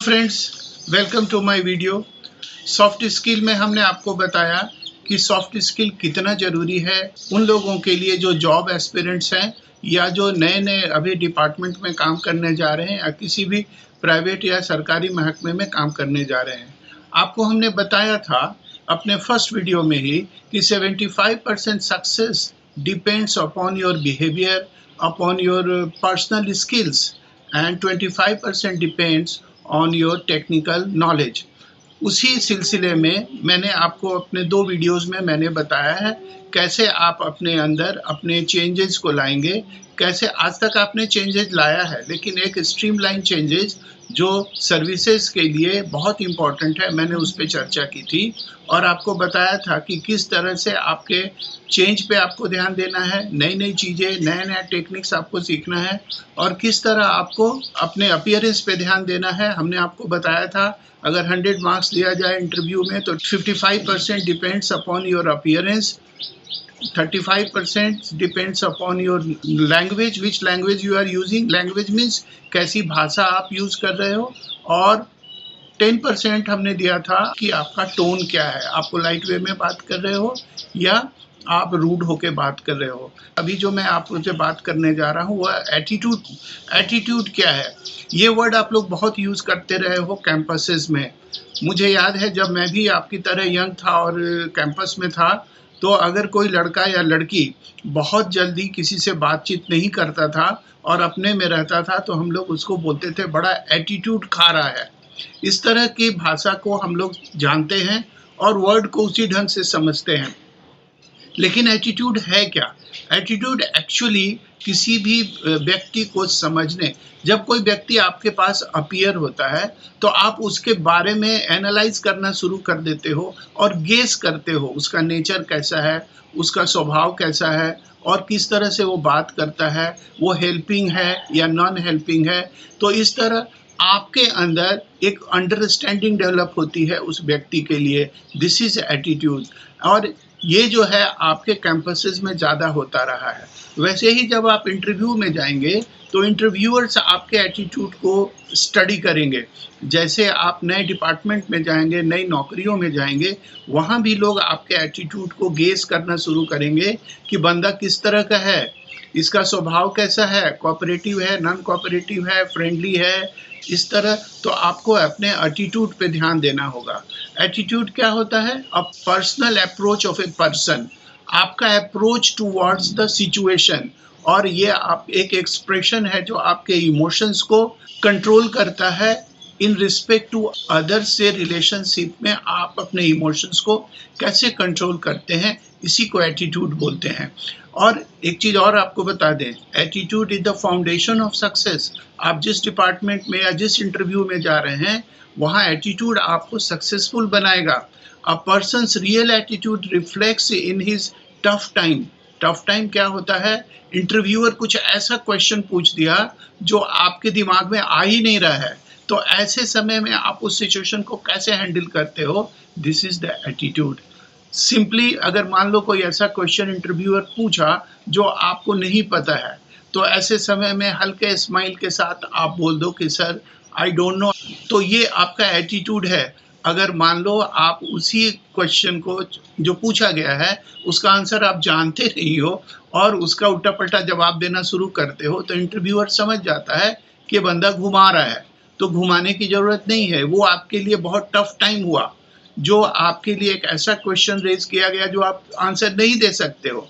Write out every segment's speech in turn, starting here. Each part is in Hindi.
Friends, welcome to my video. Soft skill में हमने आपको बताया कि सॉफ्ट स्किल कितना ज़रूरी है उन लोगों के लिए जो जॉब एस्पिरेंट्स हैं या जो नए नए अभी डिपार्टमेंट में काम करने जा रहे हैं या किसी भी प्राइवेट या सरकारी महकमे में काम करने जा रहे हैं। आपको हमने बताया था अपने फर्स्ट वीडियो में ही कि 75% success depends upon your behaviour, upon your personal skills and 25% depends on your technical knowledge. उसी सिलसिले में मैंने आपको अपने 2 वीडियोज़ में मैंने बताया है कैसे आप अपने अंदर अपने चेंजेस को लाएंगे। कैसे आज तक आपने चेंजेस लाया है, लेकिन एक स्ट्रीमलाइन चेंजेस जो सर्विसेज के लिए बहुत इम्पॉर्टेंट है, मैंने उस पर चर्चा की थी और आपको बताया था कि किस तरह से आपके चेंज पे आपको ध्यान देना है, नई नई चीज़ें, नया नया टेक्निक्स आपको सीखना है और किस तरह आपको अपने अपीयरेंस पे ध्यान देना है। हमने आपको बताया था अगर 100 मार्क्स दिया जाए इंटरव्यू में तो 55% depends upon your appearance, 35% depends upon your language, which language you are using. Language means कैसी भाषा आप यूज़ कर रहे हो, और 10% हमने दिया था कि आपका टोन क्या है, आप पोलाइट वे में बात कर रहे हो या आप रूड होके बात कर रहे हो। अभी जो मैं आपसे बात करने जा रहा हूँ वह एटीट्यूड। एटीट्यूड क्या है, ये वर्ड आप लोग बहुत यूज़ करते रहे हो कैंपसेस में। मुझे याद है जब मैं भी आपकी तरह यंग था और कैंपस में था, तो अगर कोई लड़का या लड़की बहुत जल्दी किसी से बातचीत नहीं करता था और अपने में रहता था तो हम लोग उसको बोलते थे बड़ा एटीट्यूड खा रहा है। इस तरह की भाषा को हम लोग जानते हैं और वर्ड को उसी ढंग से समझते हैं। लेकिन एटीट्यूड है क्या? एटीट्यूड एक्चुअली किसी भी व्यक्ति को समझने, जब कोई व्यक्ति आपके पास अपीयर होता है तो आप उसके बारे में एनालाइज करना शुरू कर देते हो और गेस करते हो उसका नेचर कैसा है, उसका स्वभाव कैसा है और किस तरह से वो बात करता है, वो हेल्पिंग है या नॉन हेल्पिंग है। तो इस तरह आपके अंदर एक अंडरस्टैंडिंग डेवलप होती है उस व्यक्ति के लिए। दिस इज एटीट्यूड, और ये जो है आपके कैंपसेस में ज़्यादा होता रहा है। वैसे ही जब आप इंटरव्यू में जाएंगे तो इंटरव्यूअर्स आपके एटीट्यूड को स्टडी करेंगे। जैसे आप नए डिपार्टमेंट में जाएंगे, नई नौकरियों में जाएंगे, वहाँ भी लोग आपके एटीट्यूड को गेस करना शुरू करेंगे कि बंदा किस तरह का है, इसका स्वभाव कैसा है, कोऑपरेटिव है, नॉन कोऑपरेटिव है, फ्रेंडली है, इस तरह। तो आपको अपने एटीट्यूड पे ध्यान देना होगा। एटीट्यूड क्या होता है? A personal approach of a person, आपका अप्रोच टुवर्ड्स द सिचुएशन, और ये आप एक एक्सप्रेशन है जो आपके इमोशंस को कंट्रोल करता है इन रिस्पेक्ट टू अदर्स से रिलेशनशिप में आप अपने इमोशंस को कैसे कंट्रोल करते हैं, इसी को एटीट्यूड बोलते हैं। और एक चीज़ और आपको बता दें, attitude is the foundation of success. आप जिस डिपार्टमेंट में या जिस इंटरव्यू में जा रहे हैं वहाँ एटीट्यूड आपको सक्सेसफुल बनाएगा। A person's real attitude reflects in his tough time. Tough time क्या होता है? इंटरव्यूअर कुछ ऐसा क्वेश्चन पूछ दिया जो आपके दिमाग में आ ही नहीं रहा है, तो ऐसे समय में आप उस सिचुएशन को कैसे हैंडल करते हो, this is the attitude. Simply अगर मान लो कोई ऐसा क्वेश्चन इंटरव्यूअर पूछा जो आपको नहीं पता है, तो ऐसे समय में हल्के स्माइल के साथ आप बोल दो कि सर आई डोंट नो। तो ये आपका एटीट्यूड है। अगर मान लो आप उसी क्वेश्चन को जो पूछा गया है उसका आंसर आप जानते नहीं हो और उसका उल्टा पलटा जवाब देना शुरू करते हो, तो इंटरव्यूअर समझ जाता है कि बंदा घुमा रहा है। तो घुमाने की ज़रूरत नहीं है, वो आपके लिए बहुत टफ टाइम हुआ जो आपके लिए एक ऐसा क्वेश्चन रेज किया गया जो आप आंसर नहीं दे सकते हो।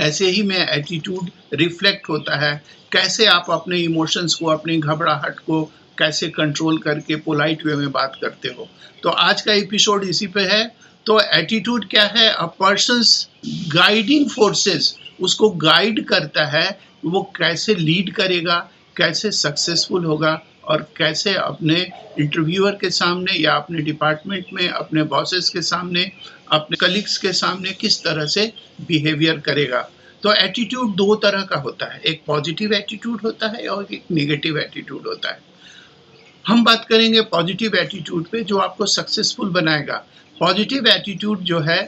ऐसे ही में एटीट्यूड रिफ्लेक्ट होता है, कैसे आप अपने इमोशंस को, अपनी घबराहट को कैसे कंट्रोल करके पोलाइट वे में बात करते हो। तो आज का एपिसोड इसी पे है। तो एटीट्यूड क्या है? अ पर्सन्स गाइडिंग फोर्सेस, उसको गाइड करता है, वो कैसे लीड करेगा, कैसे सक्सेसफुल होगा और कैसे अपने इंटरव्यूअर के सामने या अपने डिपार्टमेंट में, अपने बॉसेस के सामने, अपने कलीग्स के सामने किस तरह से बिहेवियर करेगा। तो एटीट्यूड 2 तरह का होता है, एक पॉजिटिव एटीट्यूड होता है और एक नेगेटिव एटीट्यूड होता है। हम बात करेंगे पॉजिटिव एटीट्यूड पे जो आपको सक्सेसफुल बनाएगा। पॉजिटिव एटीट्यूड जो है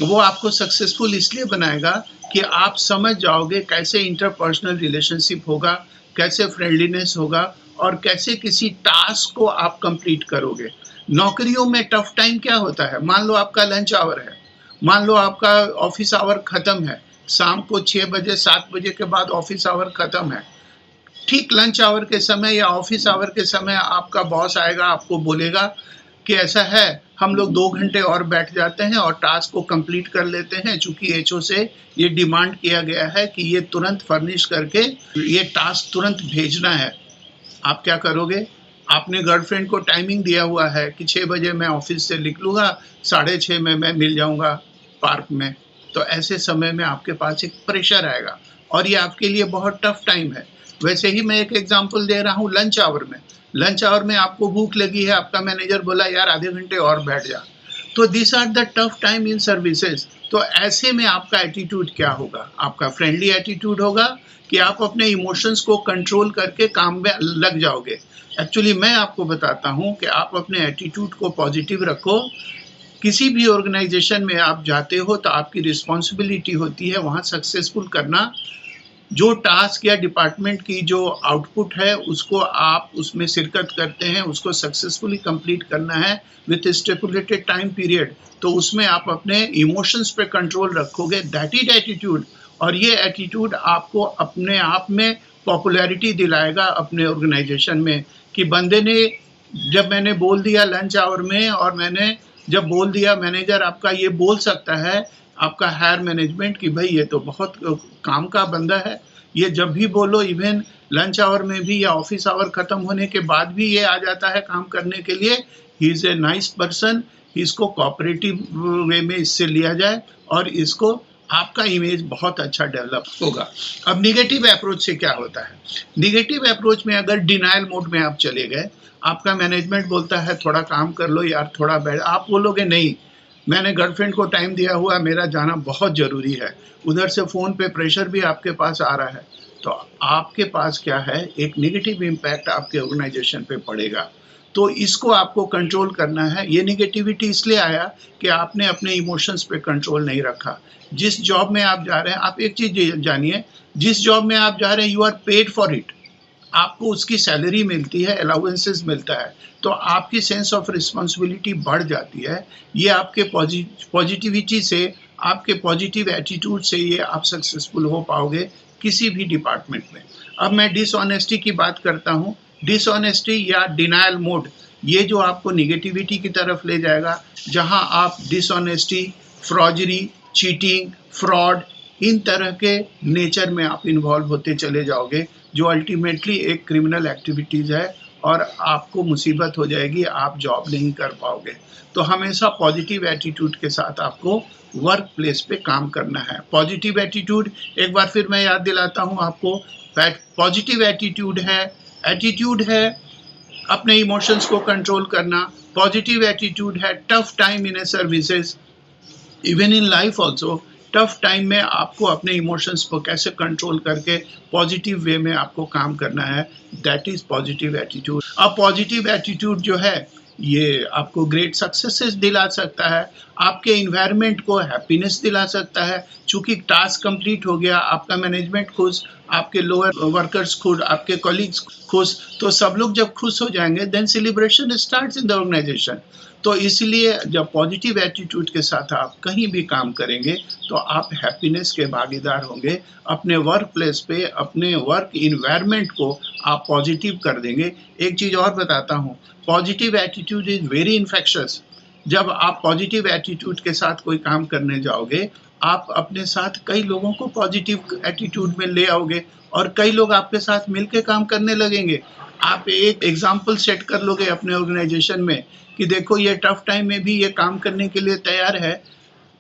वो आपको सक्सेसफुल इसलिए बनाएगा कि आप समझ जाओगे कैसे इंटरपर्सनल रिलेशनशिप होगा, कैसे फ्रेंडलीनेस होगा और कैसे किसी टास्क को आप कंप्लीट करोगे। नौकरियों में टफ टाइम क्या होता है, मान लो आपका लंच आवर है, मान लो आपका ऑफिस आवर खत्म है, शाम को 6 बजे 7 बजे के बाद ऑफिस आवर खत्म है। ठीक लंच आवर के समय या ऑफिस आवर के समय आपका बॉस आएगा, आपको बोलेगा कि ऐसा है, हम लोग 2 घंटे और बैठ जाते हैं और टास्क को कंप्लीट कर लेते हैं, चूंकि एचओ से ये डिमांड किया गया है कि ये तुरंत फर्निश करके ये टास्क तुरंत भेजना है। आप क्या करोगे? आपने गर्लफ्रेंड को टाइमिंग दिया हुआ है कि 6 बजे मैं ऑफिस से निकलूंगा, 6:30 में मैं मिल जाऊंगा पार्क में। तो ऐसे समय में आपके पास एक प्रेशर आएगा और ये आपके लिए बहुत टफ टाइम है। वैसे ही मैं एक एग्जांपल दे रहा हूँ लंच आवर में। लंच आवर में आपको भूख लगी है, आपका मैनेजर बोला यार आधे घंटे और बैठ जा। तो this are the tough time in services. तो ऐसे में आपका एटीट्यूड क्या होगा? आपका फ्रेंडली एटीट्यूड होगा कि आप अपने इमोशंस को कंट्रोल करके काम में लग जाओगे। एक्चुअली मैं आपको बताता हूँ कि आप अपने एटीट्यूड को पॉजिटिव रखो। किसी भी ऑर्गेनाइजेशन में आप जाते हो तो आपकी रिस्पॉन्सिबिलिटी होती है वहाँ सक्सेसफुल करना। जो टास्क या डिपार्टमेंट की जो आउटपुट है उसको आप उसमें शिरकत करते हैं, उसको सक्सेसफुली कंप्लीट करना है विथ स्टेपुलेटेड टाइम पीरियड। तो उसमें आप अपने इमोशंस पे कंट्रोल रखोगे, दैट इज एटीट्यूड। और ये एटीट्यूड आपको अपने आप में पॉपुलैरिटी दिलाएगा अपने ऑर्गेनाइजेशन में कि बंदे ने, जब मैंने बोल दिया लंच आवर में और मैंने जब बोल दिया, मैनेजर आपका ये बोल सकता है, आपका हायर मैनेजमेंट, कि भाई ये तो बहुत काम का बंदा है, ये जब भी बोलो इवन लंच आवर में भी या ऑफिस आवर खत्म होने के बाद भी ये आ जाता है काम करने के लिए। He is a nice person, इसको कोऑपरेटिव वे में इससे लिया जाए और इसको आपका इमेज बहुत अच्छा डेवलप होगा। अब निगेटिव अप्रोच से क्या होता है? निगेटिव अप्रोच में अगर डिनायल मोड में आप चले गए, आपका मैनेजमेंट बोलता है थोड़ा काम कर लो यार, थोड़ा बैठ, आप बोलोगे नहीं, मैंने गर्लफ्रेंड को टाइम दिया हुआ, मेरा जाना बहुत ज़रूरी है, उधर से फ़ोन पे प्रेशर भी आपके पास आ रहा है, तो आपके पास क्या है, एक नेगेटिव इम्पैक्ट आपके ऑर्गेनाइजेशन पे पड़ेगा। तो इसको आपको कंट्रोल करना है। ये नेगेटिविटी इसलिए आया कि आपने अपने इमोशंस पे कंट्रोल नहीं रखा। जिस जॉब में आप जा रहे हैं, आप एक चीज़ जानिए, जिस जॉब में आप जा रहे हैं you are paid for it, आपको उसकी सैलरी मिलती है, अलाउंसेस मिलता है, तो आपकी सेंस ऑफ रिस्पॉन्सिबिलिटी बढ़ जाती है। ये आपके पॉजिटिविटी से, आपके पॉजिटिव एटीट्यूड से ये आप सक्सेसफुल हो पाओगे किसी भी डिपार्टमेंट में। अब मैं डिसऑनेस्टी की बात करता हूँ। डिसऑनेस्टी या डिनायल मोड, ये जो आपको निगेटिविटी की तरफ ले जाएगा, जहाँ आप डिसऑनेस्टी, फ्रॉडरी, चीटिंग, फ्रॉड, इन तरह के नेचर में आप इन्वॉल्व होते चले जाओगे, जो अल्टीमेटली एक क्रिमिनल एक्टिविटीज़ है और आपको मुसीबत हो जाएगी, आप जॉब नहीं कर पाओगे। तो हमेशा पॉजिटिव एटीट्यूड के साथ आपको वर्क प्लेस पे काम करना है। पॉजिटिव एटीट्यूड, एक बार फिर मैं याद दिलाता हूँ आपको, पॉजिटिव एटीट्यूड है अपने इमोशंस को कंट्रोल करना। पॉजिटिव एटीट्यूड है tough time in A services, even in life also. Tough time में आपको अपने इमोशंस को कैसे कंट्रोल करके पॉजिटिव वे में आपको काम करना है, दैट इज पॉजिटिव एटीट्यूड। अब पॉजिटिव एटीट्यूड जो है ये आपको ग्रेट सक्सेसेस दिला सकता है, आपके इन्वायरमेंट को हैप्पीनेस दिला सकता है। चूंकि टास्क कंप्लीट हो गया, आपका मैनेजमेंट खुश, आपके लोअर वर्कर्स खुश, आपके कॉलीग्स खुश, तो सब लोग जब खुश हो जाएंगे then celebration starts in the organisation. तो इसलिए जब पॉजिटिव एटीट्यूड के साथ आप कहीं भी काम करेंगे तो आप हैप्पीनेस के भागीदार होंगे। अपने वर्क प्लेस पे, अपने वर्क इन्वायरमेंट को आप पॉजिटिव कर देंगे। एक चीज़ और बताता हूँ, positive attitude is very infectious. जब आप पॉजिटिव एटीट्यूड के साथ कोई काम करने जाओगे, आप अपने साथ कई लोगों को पॉजिटिव एटीट्यूड में ले आओगे और कई लोग आपके साथ मिलके काम करने लगेंगे। आप एक एग्जाम्पल सेट कर लोगे अपने ऑर्गेनाइजेशन में कि देखो ये टफ टाइम में भी ये काम करने के लिए तैयार है।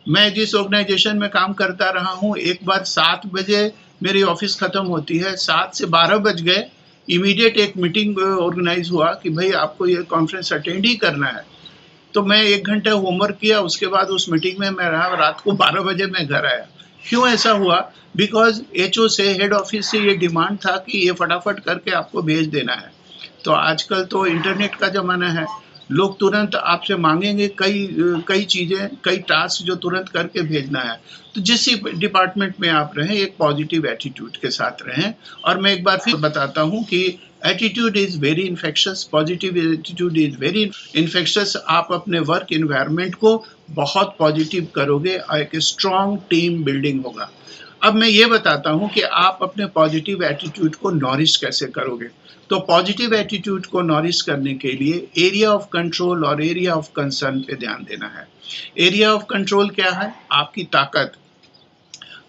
मैं जिस ऑर्गेनाइजेशन में काम करता रहा हूँ, एक बार 7 बजे मेरी ऑफिस ख़त्म होती है, 7 से 12 बज गए, इमीडिएट एक मीटिंग ऑर्गेनाइज हुआ कि भाई आपको ये कॉन्फ्रेंस अटेंड ही करना है। तो मैं 1 घंटे होमवर्क किया, उसके बाद उस मीटिंग में मैं रहा, रात को 12 बजे मैं घर आया। क्यों ऐसा हुआ? बिकॉज एचओ से, हेड ऑफिस से ये डिमांड था कि ये फटाफट करके आपको भेज देना है। तो आजकल तो इंटरनेट का ज़माना है, लोग तुरंत आपसे मांगेंगे कई चीज़ें, कई टास्क जो तुरंत करके भेजना है। तो जिस डिपार्टमेंट में आप रहें, एक पॉजिटिव एटीट्यूड के साथ रहें। और मैं एक बार फिर बताता हूँ कि attitude is very infectious, positive attitude is very infectious. आप अपने वर्क एनवायरनमेंट को बहुत पॉजिटिव करोगे और एक स्ट्रॉन्ग टीम बिल्डिंग होगा। अब मैं ये बताता हूँ कि आप अपने पॉजिटिव एटीट्यूड को नॉरिश कैसे करोगे। तो पॉजिटिव एटीट्यूड को नॉरिश करने के लिए एरिया ऑफ कंट्रोल और एरिया ऑफ कंसर्न पे ध्यान देना है। एरिया ऑफ कंट्रोल क्या है? आपकी ताकत,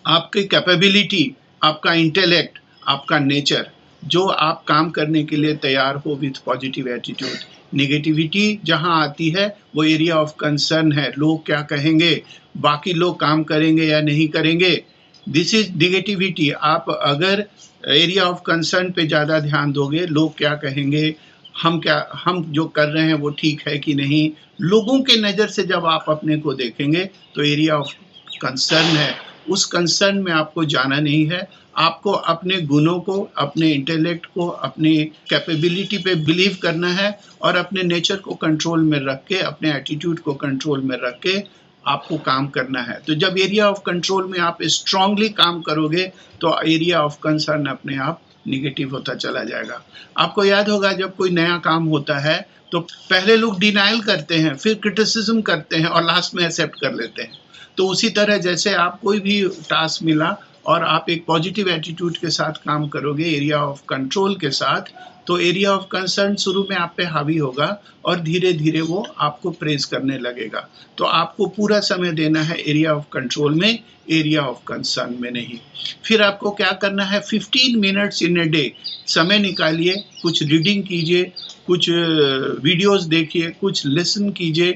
आपकी कैपेबिलिटी, आपका इंटेलेक्ट, आपका नेचर, जो आप काम करने के लिए तैयार हो विथ पॉजिटिव एटीट्यूड। नेगेटिविटी जहाँ आती है वो एरिया ऑफ कंसर्न है, लोग क्या कहेंगे, बाकी लोग काम करेंगे या नहीं करेंगे, दिस इज नेगेटिविटी। आप अगर एरिया ऑफ कंसर्न पे ज़्यादा ध्यान दोगे, लोग क्या कहेंगे, हम जो कर रहे हैं वो ठीक है कि नहीं, लोगों के नज़र से जब आप अपने को देखेंगे तो एरिया ऑफ कंसर्न है। उस कंसर्न में आपको जाना नहीं है, आपको अपने गुणों को, अपने इंटेलेक्ट को, अपनी कैपेबिलिटी पे बिलीव करना है और अपने नेचर को कंट्रोल में रख के, अपने एटीट्यूड को कंट्रोल में रख के आपको काम करना है। तो जब एरिया ऑफ कंट्रोल में आप स्ट्रांगली काम करोगे तो एरिया ऑफ कंसर्न अपने आप निगेटिव होता चला जाएगा। आपको याद होगा जब कोई नया काम होता है तो पहले लोग डिनाइल करते हैं, फिर क्रिटिसिज्म करते हैं और लास्ट में एक्सेप्ट कर लेते हैं। तो उसी तरह जैसे आप कोई भी टास्क मिला और आप एक पॉजिटिव एटीट्यूड के साथ काम करोगे, एरिया ऑफ कंट्रोल के साथ, तो एरिया ऑफ कंसर्न शुरू में आप पे हावी होगा और धीरे धीरे वो आपको प्रेज करने लगेगा। तो आपको पूरा समय देना है एरिया ऑफ कंट्रोल में, एरिया ऑफ कंसर्न में नहीं। फिर आपको क्या करना है, 15 मिनट्स इन ए डे समय निकालिए, कुछ रीडिंग कीजिए, कुछ वीडियोस देखिए, कुछ लिसन कीजिए,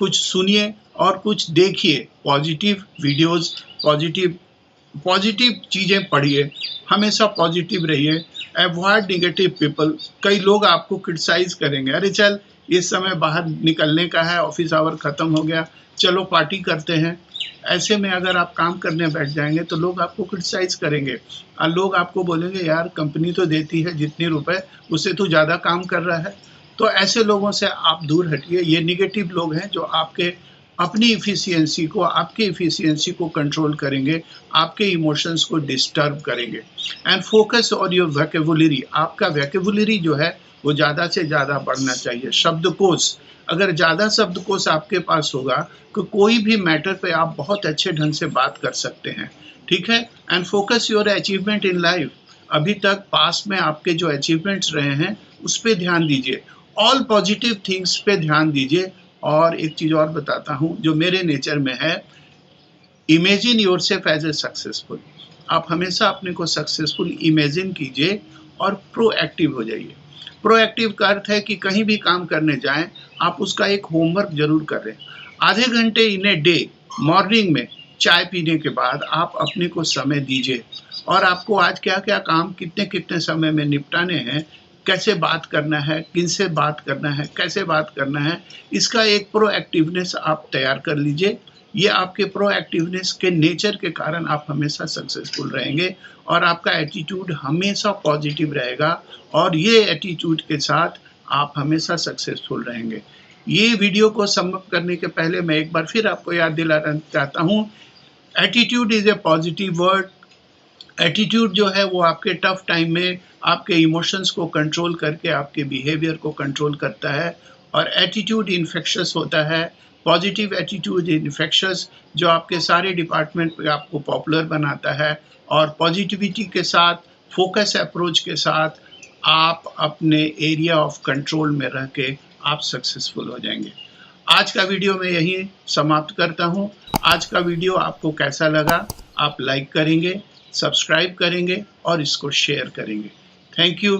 कुछ सुनिए और कुछ देखिए। पॉजिटिव वीडियोस, पॉजिटिव चीज़ें पढ़िए, हमेशा पॉजिटिव रहिए, अवॉइड नेगेटिव पीपल। कई लोग आपको क्रिटिसाइज करेंगे, अरे चल इस समय बाहर निकलने का है, ऑफिस आवर ख़त्म हो गया, चलो पार्टी करते हैं। ऐसे में अगर आप काम करने बैठ जाएंगे तो लोग आपको क्रिटिसाइज करेंगे और लोग आपको बोलेंगे यार कंपनी तो देती है जितने रुपए, उससे तो ज़्यादा काम कर रहा है। तो ऐसे लोगों से आप दूर हटिए। ये नेगेटिव लोग हैं जो आपके अपनी इफ़िशियंसी को, आपके इफ़िशियंसी को कंट्रोल करेंगे, आपके इमोशंस को डिस्टर्ब करेंगे। And focus on your vocabulary. आपका वोकैबुलरी जो है वो ज़्यादा से ज़्यादा बढ़ना चाहिए। शब्दकोश, अगर ज़्यादा शब्दकोश आपके पास होगा तो कोई भी मैटर पे आप बहुत अच्छे ढंग से बात कर सकते हैं, ठीक है। And focus your achievement in life. अभी तक पास में आपके जो अचीवमेंट्स रहे हैं उस पर ध्यान दीजिए, ऑल पॉजिटिव थिंग्स पे ध्यान दीजिए। और एक चीज़ और बताता हूँ जो मेरे नेचर में है, imagine yourself as a successful. आप हमेशा अपने को सक्सेसफुल इमेजिन कीजिए और प्रोएक्टिव हो जाइए। प्रोएक्टिव का अर्थ है कि कहीं भी काम करने जाएं, आप उसका एक होमवर्क जरूर करें। आधे घंटे इन ए डे मॉर्निंग में चाय पीने के बाद आप अपने को समय दीजिए और आपको आज क्या क्या काम कितने कितने समय में निपटाने हैं, कैसे बात करना है, किनसे बात करना है, कैसे बात करना है, इसका एक प्रोएक्टिवनेस आप तैयार कर लीजिए। ये आपके प्रोएक्टिवनेस के नेचर के कारण आप हमेशा सक्सेसफुल रहेंगे और आपका एटीट्यूड हमेशा पॉजिटिव रहेगा और ये एटीट्यूड के साथ आप हमेशा सक्सेसफुल रहेंगे। ये वीडियो को समाप्त करने के पहले मैं एक बार फिर आपको याद दिलाना चाहता हूँ, attitude is a positive word. Attitude जो है वो आपके टफ टाइम में आपके इमोशंस को कंट्रोल करके आपके बिहेवियर को कंट्रोल करता है और एटीट्यूड इन्फेक्शस होता है। पॉजिटिव एटीट्यूड इन्फेक्शस जो आपके सारे डिपार्टमेंट पे आपको पॉपुलर बनाता है और पॉजिटिविटी के साथ, फोकस अप्रोच के साथ आप अपने एरिया ऑफ कंट्रोल में रह के आप सक्सेसफुल हो जाएंगे। आज का वीडियो मैं यहीं समाप्त करता हूँ। आज का वीडियो आपको कैसा लगा, आप लाइक करेंगे, सब्सक्राइब करेंगे और इसको शेयर करेंगे। Thank you.